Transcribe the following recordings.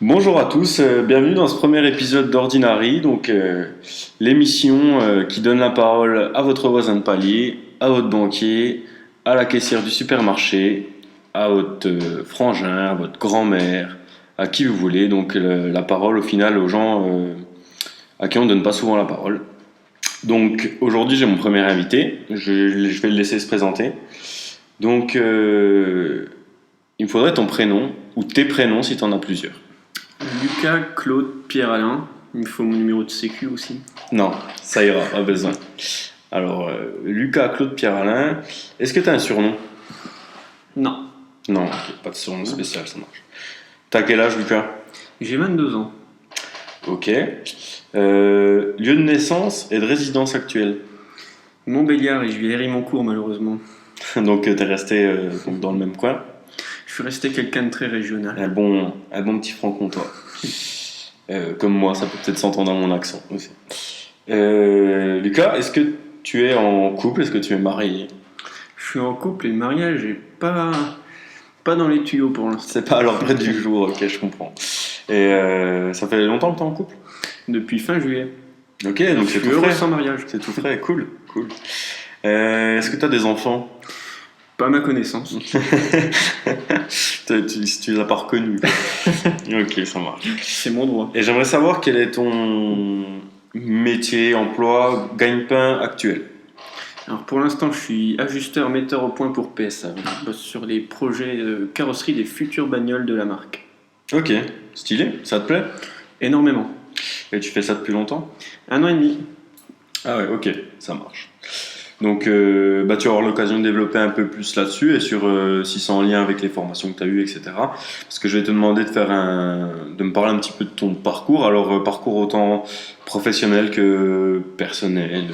Bonjour à tous, bienvenue dans ce premier épisode d'Ordinary, l'émission qui donne la parole à votre voisin de palier, à votre banquier, à la caissière du supermarché, à votre frangin, à votre grand-mère, à qui vous voulez, la parole au final aux gens à qui on ne donne pas souvent la parole. Donc aujourd'hui j'ai mon premier invité, je vais le laisser se présenter. Il me faudrait ton prénom, ou tes prénoms si tu en as plusieurs. Lucas, Claude, Pierre-Alain. Il me faut mon numéro de sécu aussi. Non, ça ira, pas besoin. Alors, Lucas, Claude, Pierre-Alain, est-ce que tu as un surnom? Non. Non, ok, pas de surnom spécial, ça marche. T'as quel âge, Lucas? J'ai 22 ans. Ok. Lieu de naissance et de résidence actuelle? Montbéliard et je vis à Hérimoncourt malheureusement. Donc, t'es resté dans le même coin? Je suis resté quelqu'un de très régional. Un bon petit franc-comtois. Comme moi, ça peut peut-être s'entendre dans mon accent aussi. Lucas, est-ce que tu es en couple? Est-ce que tu es marié? Je suis en couple et le mariage est pas dans les tuyaux pour l'instant. C'est pas à l'ordre du jour, ok, je comprends. Et ça fait longtemps que tu es en couple? Depuis fin juillet. Ok, donc c'est tout heureux frais. sans mariage. C'est tout frais, cool. Est-ce que tu as des enfants? Pas à ma connaissance. Tu les as pas reconnus. Ok, ça marche. C'est mon droit. Et j'aimerais savoir quel est ton métier, emploi, gagne-pain actuel. Alors pour l'instant, je suis ajusteur metteur au point pour PSA. Je bosse sur les projets de carrosserie des futures bagnoles de la marque. Ok, stylé, ça te plaît? Énormément. Et tu fais ça depuis longtemps? 1 an et demi. Ah ouais, ok, ça marche. Donc, tu vas avoir l'occasion de développer un peu plus là-dessus et sur si c'est en lien avec les formations que tu as eues, etc. Parce que je vais te demander de me parler un petit peu de ton parcours. Alors, parcours autant professionnel que personnel.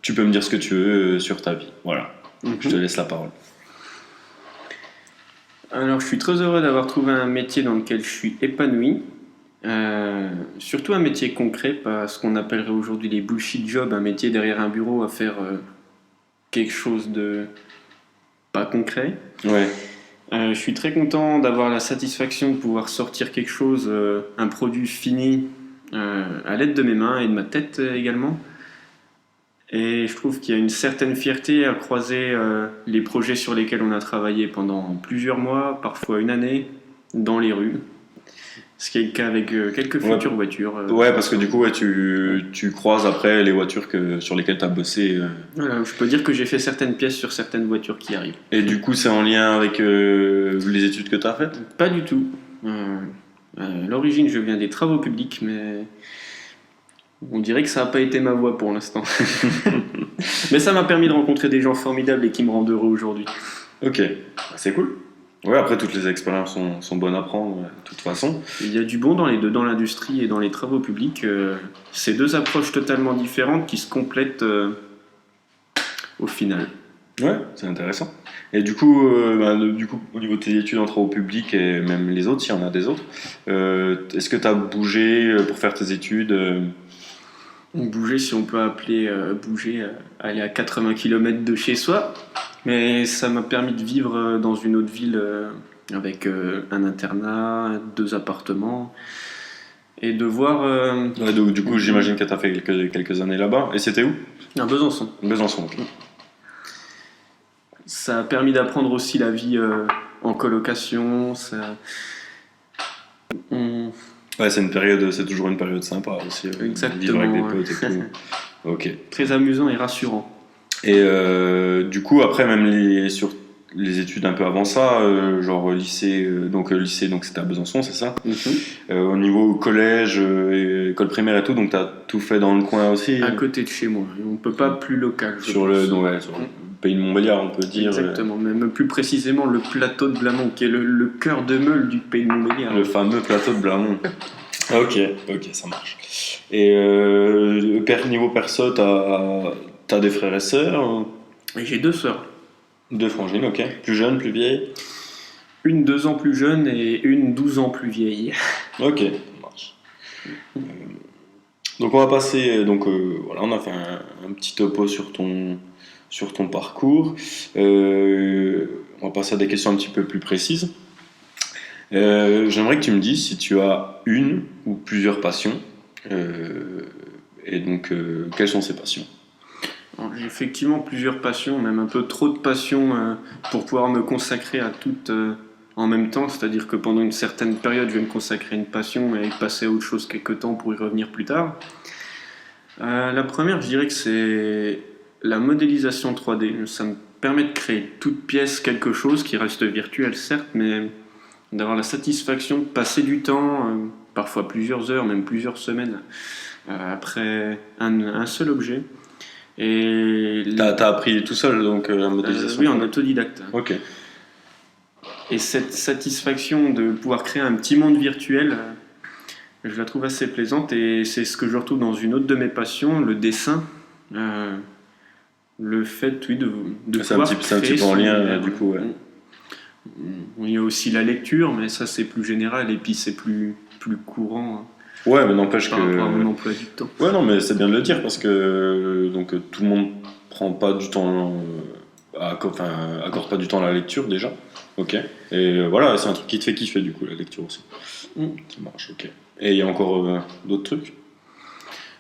Tu peux me dire ce que tu veux sur ta vie. Voilà. Je te laisse la parole. Alors, je suis très heureux d'avoir trouvé un métier dans lequel je suis épanoui. Surtout un métier concret, pas ce qu'on appellerait aujourd'hui les bullshit jobs, un métier derrière un bureau à faire quelque chose de pas concret. Ouais. Je suis très content d'avoir la satisfaction de pouvoir sortir quelque chose, un produit fini à l'aide de mes mains et de ma tête également. Et je trouve qu'il y a une certaine fierté à croiser les projets sur lesquels on a travaillé pendant plusieurs mois, parfois une année, dans les rues. Ce qui est le cas avec quelques futures voitures. Ouais, parce que du coup, tu croises après les voitures sur lesquelles tu as bossé. Voilà, je peux dire que j'ai fait certaines pièces sur certaines voitures qui arrivent. Et du coup, c'est en lien avec les études que tu as faites? Pas du tout. À l'origine, je viens des travaux publics, mais on dirait que ça n'a pas été ma voie pour l'instant. Mais ça m'a permis de rencontrer des gens formidables et qui me rendent heureux aujourd'hui. Ok, c'est cool. Ouais, après toutes les expériences sont bonnes à prendre, de toute façon. Il y a du bon dans les deux, dans l'industrie et dans les travaux publics. C'est deux approches totalement différentes qui se complètent au final. Ouais, c'est intéressant. Et du coup, au niveau de tes études en travaux publics et même les autres, s'il y en a des autres, est-ce que tu as bougé pour faire tes études Bouger, si on peut appeler bouger, aller à 80 km de chez soi. Mais ça m'a permis de vivre dans une autre ville avec un internat, 2 appartements et de voir. Ouais, donc, du coup, j'imagine que tu as fait quelques années là-bas. Et c'était où? À Besançon. Besançon, ok. Ça a permis d'apprendre aussi la vie en colocation. Ouais, c'est toujours une période sympa aussi. Exactement. Vivre avec des potes et tout. Ok. Très amusant et rassurant. Et du coup, après, même sur les études un peu avant ça, genre lycée, donc c'était à Besançon, c'est ça? Au niveau collège, école primaire et tout, donc t'as tout fait dans le coin aussi? À côté de chez moi. On peut pas plus local. Sur le pays de Montbéliard, on peut dire. Exactement, même plus précisément le plateau de Blamont, qui est le cœur de meule du pays de Montbéliard. Le fameux plateau de Blamont. Ok, ça marche. Et niveau perso, t'as des frères et sœurs? Et j'ai 2 sœurs. 2 frangines, ok. Plus jeunes, plus vieilles? Une 2 ans plus jeune et une 12 ans plus vieille. Ok, ça marche. Donc on va passer, voilà, on a fait un petit topo sur ton parcours. On va passer à des questions un petit peu plus précises. J'aimerais que tu me dises si tu as une ou plusieurs passions. Et donc, quelles sont ces passions? Alors, j'ai effectivement plusieurs passions, même un peu trop de passions pour pouvoir me consacrer à toutes en même temps. C'est-à-dire que pendant une certaine période, je vais me consacrer à une passion et passer à autre chose quelques temps pour y revenir plus tard. La première, je dirais que c'est la modélisation 3D. Ça me permet de créer toute pièce quelque chose qui reste virtuel, certes, mais d'avoir la satisfaction de passer du temps, parfois plusieurs heures, même plusieurs semaines, après un seul objet. Et T'as appris tout seul, donc la modélisation? oui, en autodidacte. Ok. Et cette satisfaction de pouvoir créer un petit monde virtuel, je la trouve assez plaisante et c'est ce que je retrouve dans une autre de mes passions, le dessin. Le fait, oui, de C'est un pouvoir petit créer peu en son lien, univers. du coup, ouais. Il y a aussi la lecture, mais ça c'est plus général et puis c'est plus courant Ouais, mais n'empêche par rapport à mon que. emploi du temps. Ouais, non, mais c'est bien de le dire parce que donc tout le monde prend pas du temps, accorde pas du temps à la lecture déjà. Ok. Et voilà, c'est un truc qui te fait kiffer du coup la lecture aussi. Ça marche, ok. Et il y a encore d'autres trucs?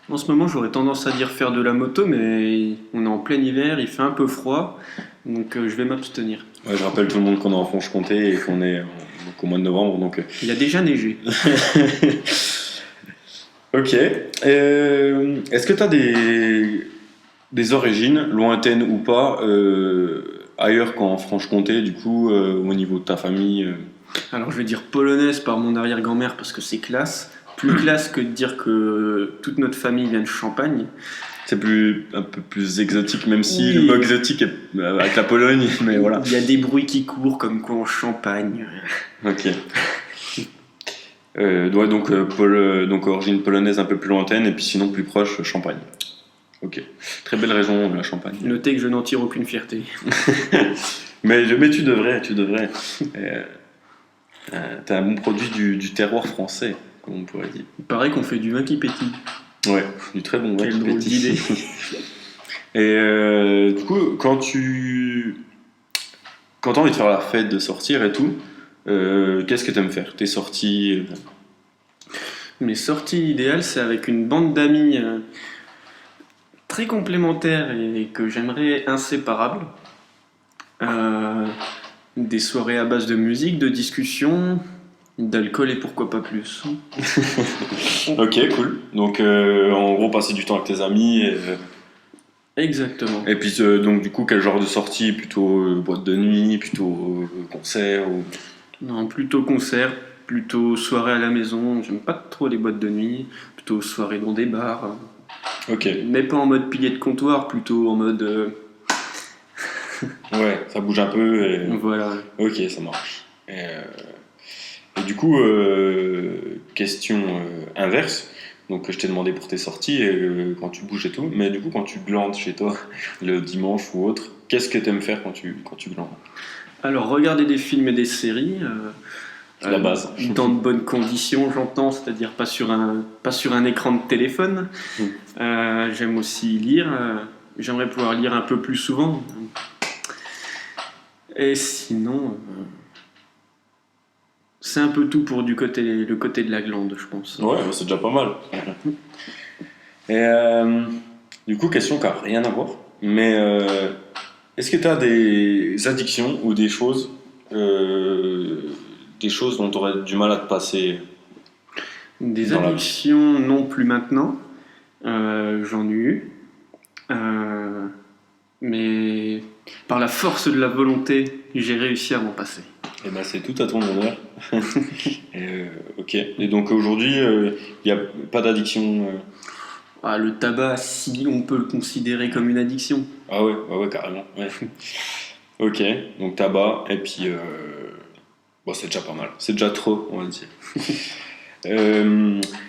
En ce moment, j'aurais tendance à dire faire de la moto, mais on est en plein hiver, il fait un peu froid, donc je vais m'abstenir. Ouais, je rappelle tout le monde qu'on est en Franche-Comté et qu'on est donc au mois de novembre, donc. Il a déjà neigé. Ok. Est-ce que tu as des origines, lointaines ou pas, ailleurs qu'en Franche-Comté, du coup, au niveau de ta famille? Alors je vais dire polonaise par mon arrière-grand-mère parce que c'est classe. Plus classe que de dire que toute notre famille vient de Champagne. C'est un peu plus exotique, même si Oui. le mot exotique est avec la Pologne, mais voilà. Il y a des bruits qui courent comme quoi en Champagne. Ok. Ouais, donc, donc origine polonaise un peu plus lointaine, et puis sinon plus proche, Champagne. Ok. Très belle raison, la Champagne. Notez que je n'en tire aucune fierté. Mais tu devrais. T'es un bon produit du terroir français, comme on pourrait dire. Il paraît qu'on fait du vin qui pétille. Ouais, du très bon vin Quelle qui drôle pétille. d'idée. Et du coup, quand t'as envie de faire la fête, de sortir et tout, qu'est-ce que t'aimes faire? Tes sorties? Mes sorties idéales, c'est avec une bande d'amis très complémentaires et que j'aimerais inséparables. Des soirées à base de musique, de discussion, d'alcool et pourquoi pas plus. Ok, cool. Donc, en gros, passer du temps avec tes amis. Exactement. Et puis, donc, du coup, quel genre de sortie? Plutôt boîte de nuit, plutôt concert ou... Non, plutôt concert, plutôt soirée à la maison. J'aime pas trop les boîtes de nuit. Plutôt soirée dans des bars. Ok. Mais pas en mode pilier de comptoir, plutôt en mode. Ouais, ça bouge un peu. Et... Voilà. Ok, ça marche. Et du coup, question inverse. Donc, je t'ai demandé pour tes sorties, quand tu bouges et tout. Mais du coup, quand tu glandes chez toi, le dimanche ou autre, qu'est-ce que t'aimes faire quand tu glandes? Alors, regarder des films et des séries. C'est la base. Dans de bonnes conditions, j'entends, c'est-à-dire pas sur un écran de téléphone. J'aime aussi lire. J'aimerais pouvoir lire un peu plus souvent. Et sinon, c'est un peu tout pour le côté de la glande, je pense. Ouais, c'est déjà pas mal. Et du coup, question qui n'a rien à voir. Mais est-ce que tu as des addictions ou des choses dont tu aurais du mal à te passer? Des Dans la- addictions, non plus maintenant. J'en ai eu. Mais par la force de la volonté, j'ai réussi à m'en passer. Eh ben, c'est tout à ton honneur. Ok. Et donc aujourd'hui, il n'y a pas d'addiction. Le tabac, si on peut le considérer comme une addiction. Ah ouais, carrément. Ouais. Ok. Donc tabac, et puis bon, c'est déjà pas mal. C'est déjà trop, on va dire.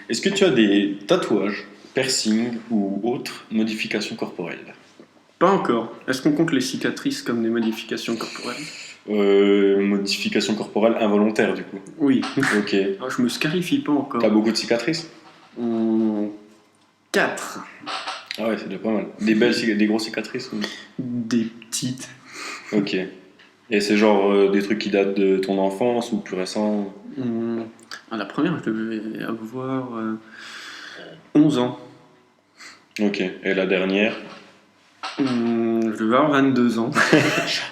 Est-ce que tu as des tatouages, piercings ou autres modifications corporelles? Pas encore. Est-ce qu'on compte les cicatrices comme des modifications corporelles? Modifications corporelles involontaires, du coup. Oui. Ok. Je me scarifie pas encore. T'as beaucoup de cicatrices? 4. Ah ouais, c'est déjà pas mal. Des grosses cicatrices ou... Des petites. Ok. Et c'est genre des trucs qui datent de ton enfance ou plus récents? La première, je devais avoir 11 ans. Ok. Et la dernière? Je devais avoir 22 ans.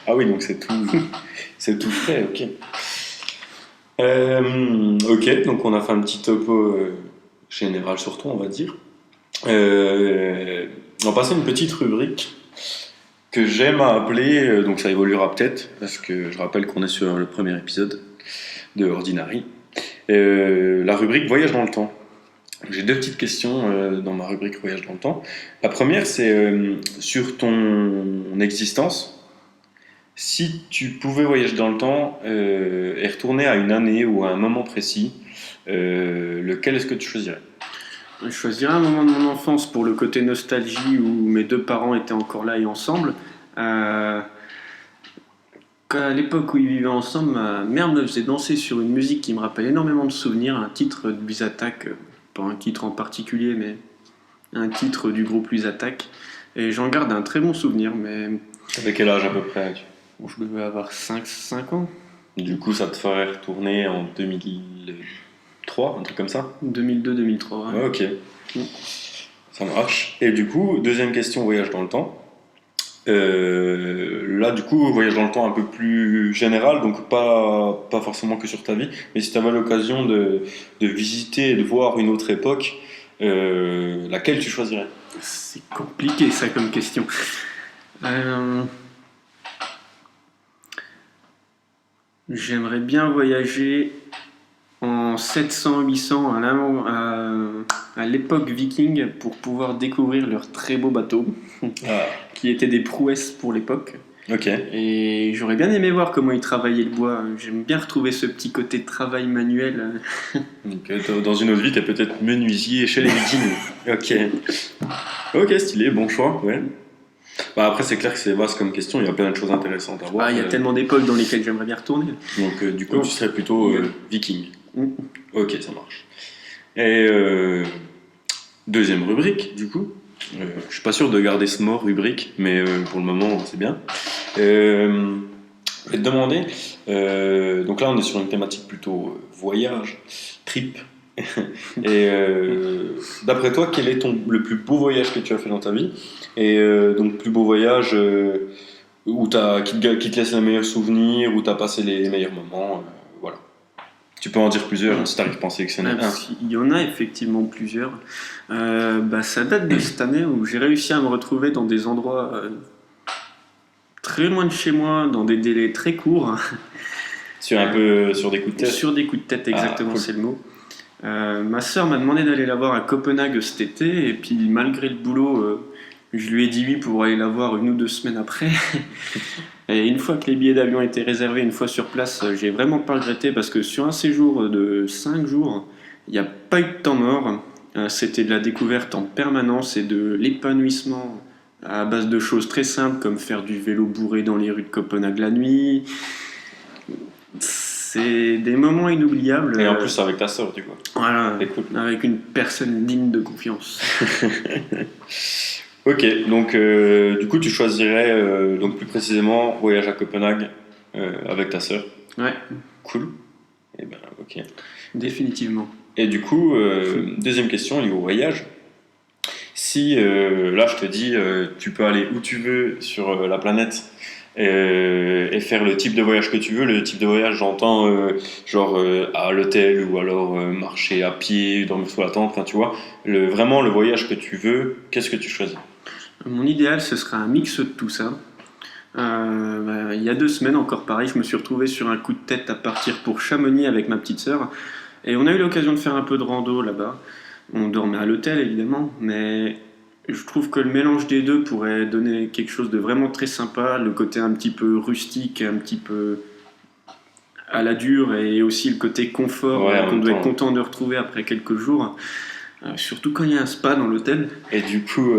Ah oui, donc c'est tout frais, ok. Ok, donc on a fait un petit topo général sur toi, on va dire. On va passer à une petite rubrique que j'aime à appeler, donc ça évoluera peut-être, parce que je rappelle qu'on est sur le premier épisode de Ordinary. La rubrique Voyage dans le temps. J'ai deux petites questions dans ma rubrique Voyage dans le temps. La première, c'est sur ton existence. Si tu pouvais voyager dans le temps et retourner à une année ou à un moment précis, lequel est-ce que tu choisirais? Je choisirais un moment de mon enfance pour le côté nostalgie où mes deux parents étaient encore là et ensemble. Euh, À l'époque où ils vivaient ensemble, ma mère me faisait danser sur une musique qui me rappelle énormément de souvenirs, un titre de Louise Attaque, pas un titre en particulier, mais un titre du groupe Louise Attaque. Et j'en garde un très bon souvenir, mais Avec quel âge à peu près? je devais avoir 5 ans, Du coup, ça te ferait retourner en 2003, un truc comme ça? 2002-2003. Ouais, ok, ça marche. Et du coup, deuxième question, voyage dans le temps. Là, du coup, voyage dans le temps un peu plus général, donc pas forcément que sur ta vie, mais si tu avais l'occasion de visiter et de voir une autre époque, laquelle tu choisirais? C'est compliqué ça comme question. Euh, J'aimerais bien voyager en 700-800 à l'époque viking pour pouvoir découvrir leurs très beaux bateaux Ah, qui étaient des prouesses pour l'époque. ok. Et j'aurais bien aimé voir comment ils travaillaient le bois. J'aime bien retrouver ce petit côté de travail manuel. Donc, dans une autre vie, t'es peut-être menuisier chez les Vikings. Ok. Ok, stylé, bon choix, ouais. Bah après, c'est clair que c'est vaste comme question, il y a plein de choses intéressantes à voir. Il y a tellement d'époques dans lesquelles j'aimerais bien retourner. Donc, du coup, tu serais plutôt viking. Mm. Ok, ça marche. Et deuxième rubrique, du coup. Je suis pas sûr de garder ce mot rubrique, mais pour le moment, c'est bien. Je vais te demander, donc là, on est sur une thématique plutôt voyage, trip. Et d'après toi, quel est le plus beau voyage que tu as fait dans ta vie? Et donc, plus beau voyage qui te laisse les meilleurs souvenirs, où tu as passé les meilleurs moments. Voilà. Tu peux en dire plusieurs si tu arrives pas à en sélectionner un. Il y en a effectivement plusieurs. Ça date de cette année où j'ai réussi à me retrouver dans des endroits très loin de chez moi, dans des délais très courts. Sur des coups de tête. Sur des coups de tête, exactement, cool. c'est le mot. Ma sœur m'a demandé d'aller la voir à Copenhague cet été, et puis malgré le boulot, je lui ai dit oui pour aller la voir 1 ou 2 semaines après. Et une fois que les billets d'avion étaient réservés, une fois sur place, j'ai vraiment pas regretté parce que sur un séjour de 5 jours, il n'y a pas eu de temps mort. C'était de la découverte en permanence et de l'épanouissement à base de choses très simples comme faire du vélo bourré dans les rues de Copenhague la nuit. C'est des moments inoubliables. Et en plus, avec ta sœur, du coup. Voilà, C'est cool. avec une personne digne de confiance. Ok, donc du coup, tu choisirais donc plus précisément voyage à Copenhague avec ta sœur. Ouais, Cool. Et ben, ok. définitivement. Et du coup, deuxième question liée au voyage. Si là, je te dis, tu peux aller où tu veux sur la planète et faire le type de voyage que tu veux, le type de voyage, j'entends genre à l'hôtel ou alors marcher à pied, dormir sous la tente, enfin tu vois, vraiment le voyage que tu veux, qu'est-ce que tu choisis? Mon idéal, ce serait un mix de tout ça. Il y a 2 semaines, encore pareil, je me suis retrouvé sur un coup de tête à partir pour Chamonix avec ma petite sœur. Et on a eu l'occasion de faire un peu de rando là-bas. On dormait à l'hôtel évidemment, mais je trouve que le mélange des deux pourrait donner quelque chose de vraiment très sympa. Le côté un petit peu rustique, un petit peu à la dure, et aussi le côté confort Ouais, en qu'on même doit temps. être content de retrouver après quelques jours. Surtout quand il y a un spa dans l'hôtel. Et du coup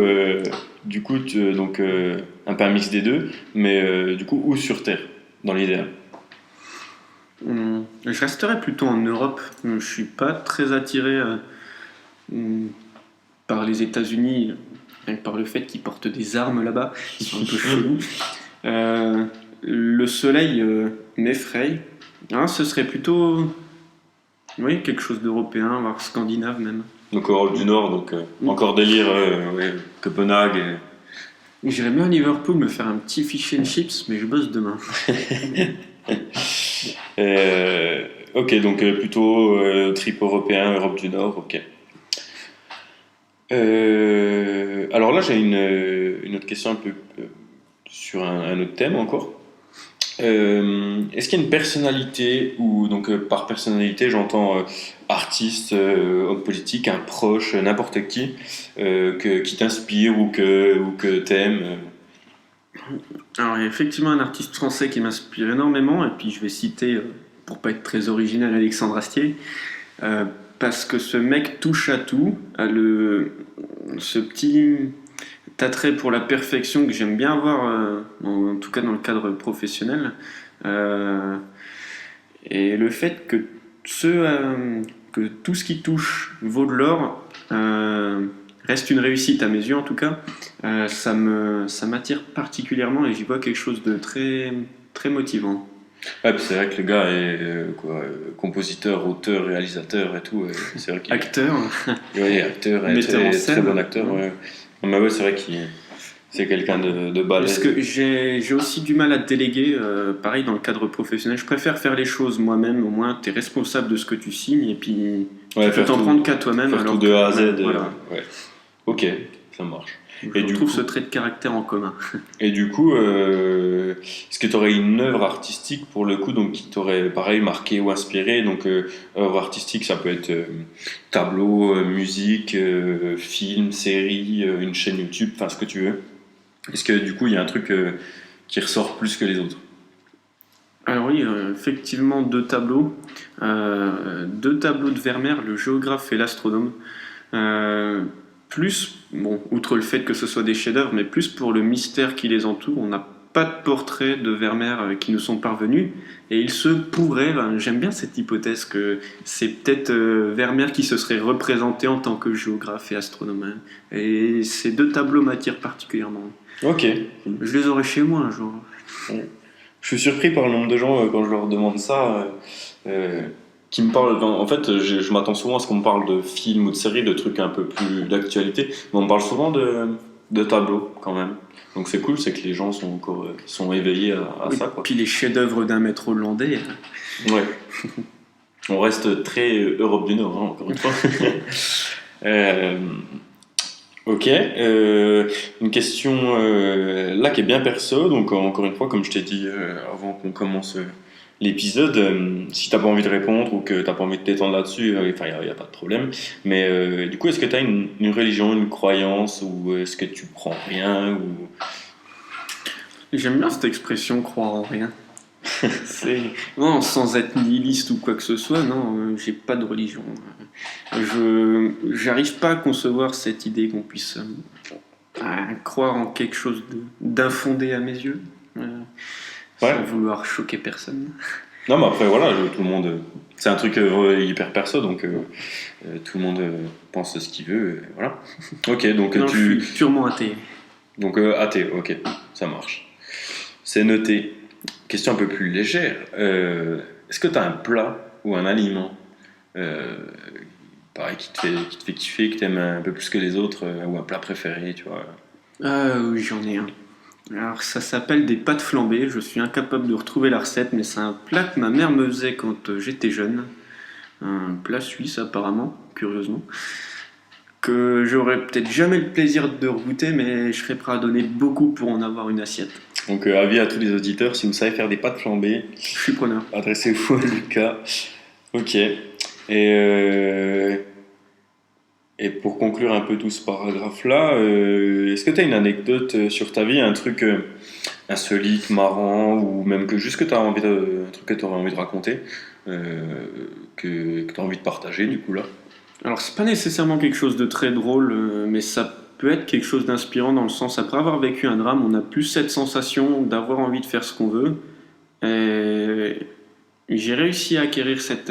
donc un peu un mix des deux, mais du coup où sur Terre, dans l'idéal? Je resterai plutôt en Europe. Je suis pas très attiré par les États-Unis, rien que par le fait qu'ils portent des armes là-bas. Ils sont un peu chelous. Le soleil m'effraie. Ce serait plutôt Oui, quelque chose d'européen, voire scandinave même. Donc Europe du Nord, donc encore délire, ouais, Copenhague. J'irais bien à Liverpool me faire un petit fish and chips, mais je bosse demain. Ok, donc plutôt trip européen, Europe du Nord, ok. Alors là, j'ai une autre question un peu sur un autre thème encore. Est-ce qu'il y a une personnalité, ou donc par personnalité j'entends artiste, homme politique, un proche, n'importe qui, qui t'inspire ou que t'aimes Alors, il y a effectivement un artiste français qui m'inspire énormément, et puis je vais citer, pour pas être très original, Alexandre Astier, euh, parce que ce mec touche à tout, ce petit attrait pour la perfection que j'aime bien avoir, en tout cas dans le cadre professionnel, euh, et le fait que tout ce qui touche vaut de l'or, reste une réussite à mes yeux en tout cas. Ça m'attire particulièrement et j'y vois quelque chose de très, très motivant. Ouais, puis c'est vrai que le gars est compositeur, auteur, réalisateur et tout. C'est vrai qu'il Acteur, ouais, acteur, et metteur en très, scène. très bon acteur. Ouais. Non, mais ouais, c'est vrai qu'il c'est quelqu'un de Parce balèze. que j'ai aussi du mal à déléguer, pareil dans le cadre professionnel. Je préfère faire les choses moi-même, au moins tu es responsable de ce que tu signes et puis Ouais, tu peux t'en prendre qu'à toi-même. faire Alors tout de A à Z. voilà. Ouais. Ok, ça marche. Je du trouve coup- ce trait de caractère en commun. Et du coup, est-ce que tu aurais une œuvre artistique pour le coup, donc qui t'aurait pareil marqué ou inspiré? Donc, œuvre artistique, ça peut être tableau, musique, film, série, une chaîne YouTube, enfin ce que tu veux. Est-ce que du coup, il y a un truc qui ressort plus que les autres? Alors oui, effectivement, deux tableaux. Deux tableaux de Vermeer, le géographe et l'astronome. Euh, Plus, bon, outre le fait que ce soit des chefs-d'œuvre, mais plus pour le mystère qui les entoure. On n'a pas de portraits de Vermeer qui nous sont parvenus. Et il se pourrait, ben, j'aime bien cette hypothèse, que c'est peut-être Vermeer qui se serait représenté en tant que géographe et astronome, hein. Et ces deux tableaux m'attirent particulièrement. Ok. Je les aurai chez moi un jour. Je suis surpris par le nombre de gens quand je leur demande ça, qui me parlent. En fait, je m'attends souvent à ce qu'on me parle de films ou de séries, de trucs un peu plus d'actualité, mais on me parle souvent de tableaux quand même. Donc c'est cool, c'est que les gens sont encore sont éveillés à Oui, ça, quoi. puis les chefs-d'œuvre d'un maître hollandais. Ouais. On reste très Europe du Nord, hein, encore une fois. Euh, ok. Une question là qui est bien perso, donc encore une fois, comme je t'ai dit avant qu'on commence l'épisode, si t'as pas envie de répondre ou que t'as pas envie de t'étendre là-dessus, enfin, y a pas de problème. Mais du coup, est-ce que t'as une religion, une croyance, ou est-ce que tu prends rien ou... J'aime bien cette expression croire en rien. C'est non, sans être nihiliste ou quoi que ce soit, non, j'ai pas de religion. J'arrive pas à concevoir cette idée qu'on puisse croire en quelque chose d'infondé à mes yeux, Ouais. sans vouloir choquer personne. Non, mais après, voilà, tout le monde. C'est un truc hyper perso, donc tout le monde pense ce qu'il veut, et voilà. Ok, donc Non, je suis purement athée. Donc athée, ok, ça marche. C'est noté. Question un peu plus légère. Est-ce que tu as un plat ou un aliment euh, pareil, qui te fait kiffer, que tu aimes un peu plus que les autres, ou un plat préféré, tu vois? Ah oui, j'en ai un. Alors ça s'appelle des pâtes flambées. Je suis incapable de retrouver la recette, mais c'est un plat que ma mère me faisait quand j'étais jeune. Un plat suisse apparemment, curieusement, que j'aurais peut-être jamais le plaisir de regoûter, mais je serais prêt à donner beaucoup pour en avoir une assiette. Donc avis à tous les auditeurs, si vous savez faire des pâtes flambées, Je suis preneur. adressez-vous à Lucas. Ok. Et, et pour conclure un peu tout ce paragraphe-là, est-ce que tu as une anecdote sur ta vie, un truc insolite, marrant, ou même que juste que tu as envie un truc que tu aurais envie de raconter, que tu as envie de partager du coup là? Alors c'est pas nécessairement quelque chose de très drôle, mais ça peut être quelque chose d'inspirant dans le sens, après avoir vécu un drame, on a plus cette sensation d'avoir envie de faire ce qu'on veut. Et j'ai réussi à acquérir cette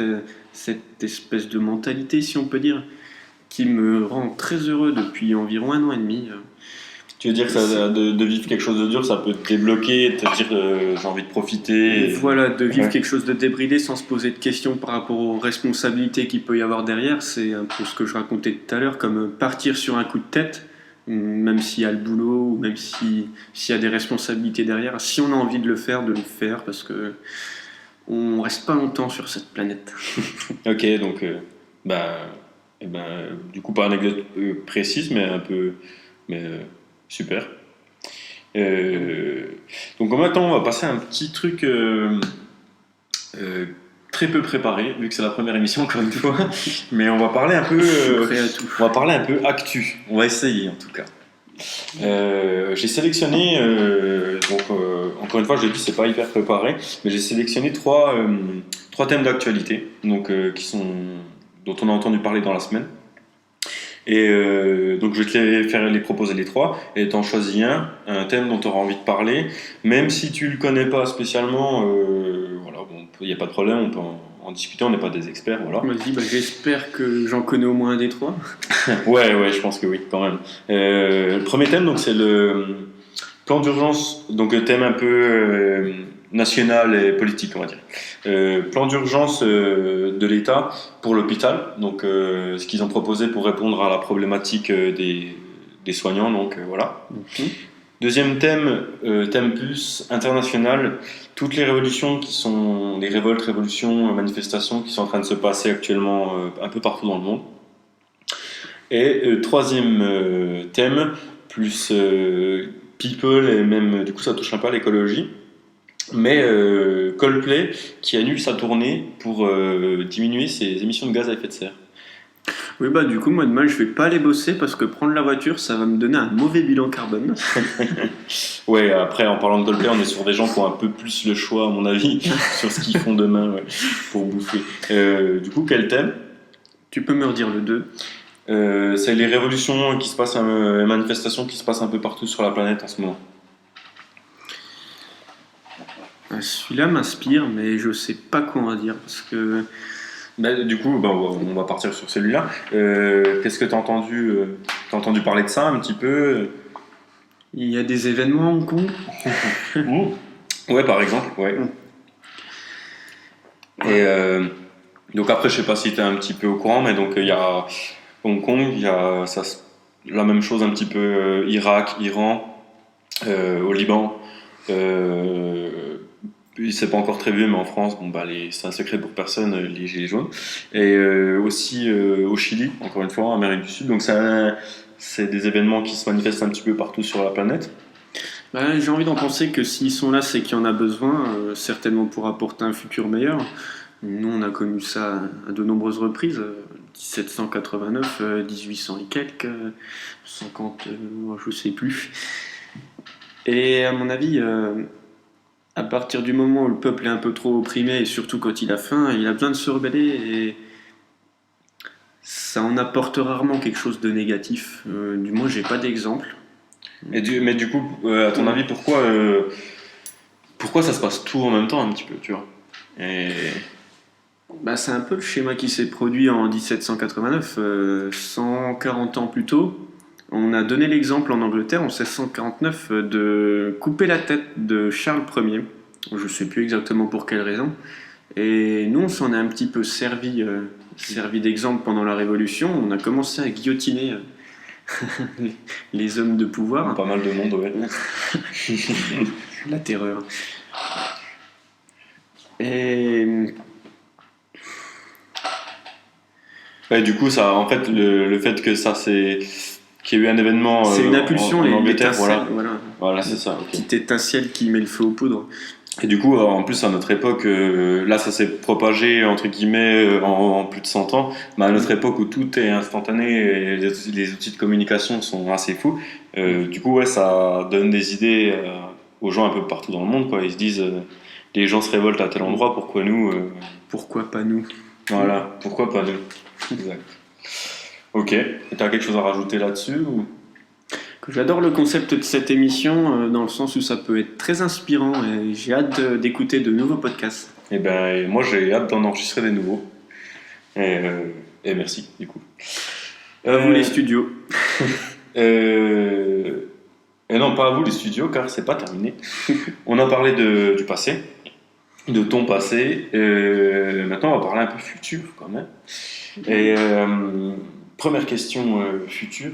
espèce de mentalité, si on peut dire, qui me rend très heureux depuis environ un an et demi. Tu veux dire que de vivre quelque chose de dur, ça peut te débloquer, te dire j'ai envie de profiter. Voilà, de vivre Ouais. quelque chose de débridé sans se poser de questions par rapport aux responsabilités qu'il peut y avoir derrière, c'est un peu ce que je racontais tout à l'heure, comme partir sur un coup de tête, même s'il y a le boulot, ou même s'il y a des responsabilités derrière, si on a envie de le faire, parce que on reste pas longtemps sur cette planète. Ok, donc du coup pas anecdote précise, mais un peu, super. Donc maintenant, on va passer à un petit truc très peu préparé, vu que c'est la première émission encore une fois. Mais on va parler un peu, Je suis prêt à tout. on va parler un peu actu. On va essayer en tout cas. J'ai sélectionné, encore une fois, je l'ai dit, c'est pas hyper préparé, mais j'ai sélectionné trois thèmes d'actualité, donc dont on a entendu parler dans la semaine. Et donc je vais les proposer les trois, et t'en choisis un thème dont tu auras envie de parler, même si tu le connais pas spécialement, voilà, bon, il n'y a pas de problème, on peut en discuter, on n'est pas des experts, voilà. Vas-y, j'espère que j'en connais au moins un des trois. Ouais, je pense que oui, quand même. Le premier thème, donc c'est le plan d'urgence, donc un thème un peu national et politique, on va dire. Plan d'urgence de l'État pour l'hôpital, donc ce qu'ils ont proposé pour répondre à la problématique des soignants, donc voilà. Deuxième thème, thème plus international, toutes les révolutions qui sont, les révoltes, révolutions, manifestations qui sont en train de se passer actuellement un peu partout dans le monde. Et troisième thème, plus people, et même du coup ça touche un peu à l'écologie, mais Coldplay qui annule sa tournée pour diminuer ses émissions de gaz à effet de serre. Oui, du coup, moi demain, je vais pas aller bosser parce que prendre la voiture, ça va me donner un mauvais bilan carbone. Ouais, après, en parlant de Coldplay, on est sur des gens qui ont un peu plus le choix, à mon avis, sur ce qu'ils font demain pour bouffer. Du coup, quel thème? Tu peux me redire le 2? C'est les révolutions qui se passent, les manifestations qui se passent un peu partout sur la planète en ce moment. Celui-là m'inspire, mais je sais pas quoi en dire parce que. Du coup, on va partir sur celui-là. Qu'est-ce que tu as entendu? T'as entendu parler de ça un petit peu? Il y a des événements à Hong Kong. Ouais, par exemple, ouais. Et donc après, je sais pas si tu es un petit peu au courant, mais donc il y a Hong Kong, il y a la même chose un petit peu Irak, Iran, au Liban. C'est pas encore très vieux, mais en France, c'est un secret pour personne, les gilets jaunes. Et aussi au Chili, encore une fois, en Amérique du Sud. Donc c'est des événements qui se manifestent un petit peu partout sur la planète. J'ai envie d'en penser que s'ils sont là, c'est qu'il y en a besoin, certainement pour apporter un futur meilleur. Nous, on a connu ça à de nombreuses reprises. 1789, 1800 et quelques, 50, je sais plus. Et à mon avis, à partir du moment où le peuple est un peu trop opprimé, et surtout quand il a faim, il a besoin de se rebeller, et ça en apporte rarement quelque chose de négatif. Du moins, j'ai pas d'exemple. Mais du coup, à ton avis, pourquoi ça se passe tout en même temps un petit peu, tu vois? C'est un peu le schéma qui s'est produit en 1789, 140 ans plus tôt. On a donné l'exemple en Angleterre en 1649 de couper la tête de Charles Ier. Je ne sais plus exactement pour quelle raison. Et nous, on s'en est un petit peu servi d'exemple pendant la Révolution. On a commencé à guillotiner les hommes de pouvoir. Pas mal de monde, ouais. La terreur. Et du coup, ça, en fait, le fait que ça, qu'il y a eu un événement c'est une impulsion, en Angleterre, voilà, c'est ça. Okay. Petite étincelle qui met le feu aux poudres. Et du coup, en plus, à notre époque, là, ça s'est propagé, entre guillemets, en plus de 100 ans, mais à notre époque où tout est instantané et les outils de communication sont assez fous, du coup, ça donne des idées aux gens un peu partout dans le monde, quoi. Ils se disent, les gens se révoltent à tel endroit, pourquoi nous Pourquoi pas nous? Voilà, pourquoi pas nous? Exact. Ok, tu as quelque chose à rajouter là-dessus ou... J'adore le concept de cette émission dans le sens où ça peut être très inspirant et j'ai hâte d'écouter de nouveaux podcasts. Et moi j'ai hâte d'en enregistrer des nouveaux. Et merci du coup. À vous les studios. Et non, pas à vous les studios, car c'est pas terminé. On a parlé du passé, de ton passé. Maintenant, on va parler un peu futur quand même. Et première question future.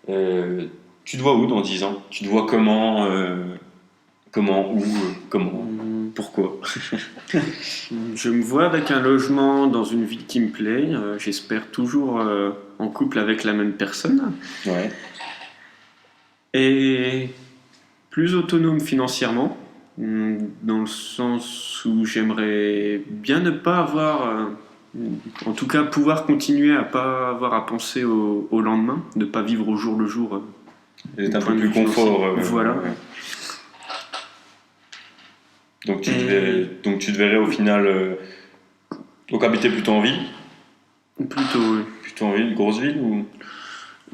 Tu te vois où dans 10 ans? Tu te vois comment, où, comment, pourquoi? Je me vois avec un logement dans une ville qui me plaît. J'espère toujours en couple avec la même personne. Ouais. Et plus autonome financièrement, dans le sens où j'aimerais bien ne pas avoir, en tout cas pouvoir continuer à pas avoir à penser au lendemain, ne pas vivre au jour le jour. Et être au un point peu de plus vue financier. confort. Voilà. Ouais. Donc Et tu te verrais au final donc habiter plutôt en ville? plutôt, Plutôt en ville, grosse ville ou...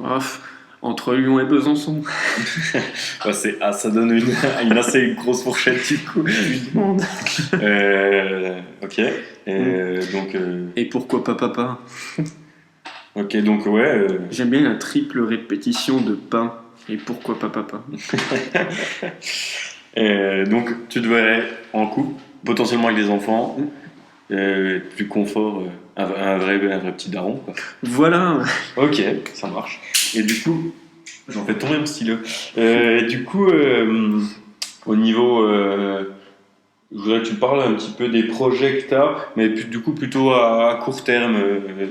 off, entre Lyon et Besançon. Ouais, ça donne une assez grosse fourchette du coup. Monde. Ok. Donc, Et pourquoi pas papa? ok, donc ouais. J'aime bien la triple répétition de pain. Et pourquoi pas papa? Donc tu te verrais en couple, potentiellement avec des enfants, plus confort, un vrai petit daron quoi. Voilà. Ok, ça marche. Et du coup, j'en fais tomber mon stylo. Et du coup, au niveau, je voudrais que tu parles un petit peu des projets que tu as, mais du coup plutôt à court terme,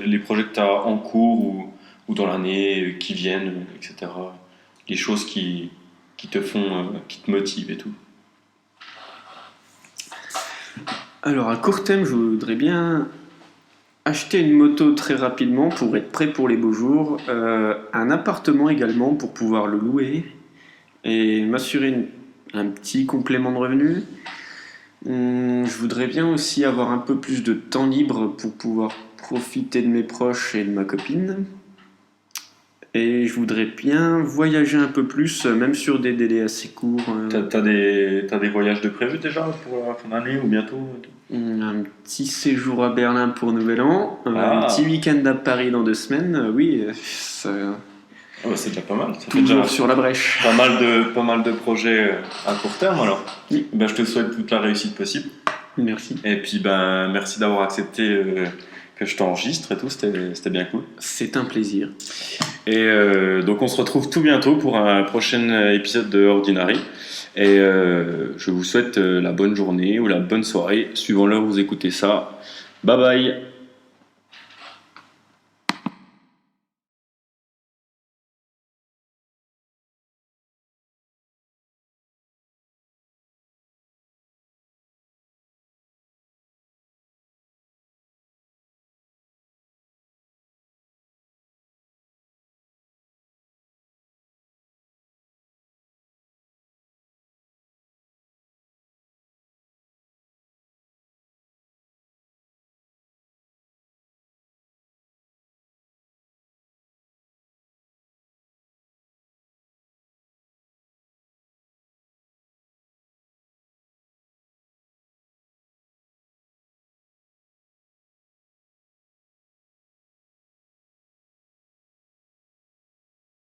les projets que tu as en cours ou dans l'année qui viennent, etc. Les choses qui te font, qui te motivent et tout. Alors à court terme, je voudrais bien acheter une moto très rapidement pour être prêt pour les beaux jours, un appartement également pour pouvoir le louer et m'assurer un petit complément de revenus. Je voudrais bien aussi avoir un peu plus de temps libre pour pouvoir profiter de mes proches et de ma copine. Et je voudrais bien voyager un peu plus, même sur des délais assez courts. T'as des voyages de prévus déjà pour la fin d'année ou bientôt et tout. Un petit séjour à Berlin pour Nouvel An, un Ah. petit week-end à Paris dans 2 semaines, oui, ça, Ah bah, c'est déjà pas mal. Ça fait toujours déjà sur la brèche. pas mal de projets à court terme alors. Oui. Ben, je te souhaite toute la réussite possible. Merci. Et puis ben, merci d'avoir accepté que je t'enregistre et tout, c'était bien cool. C'est un plaisir. Et donc on se retrouve tout bientôt pour un prochain épisode de Ordinary. Et je vous souhaite la bonne journée ou la bonne soirée, suivant l'heure où vous écoutez ça. Bye bye!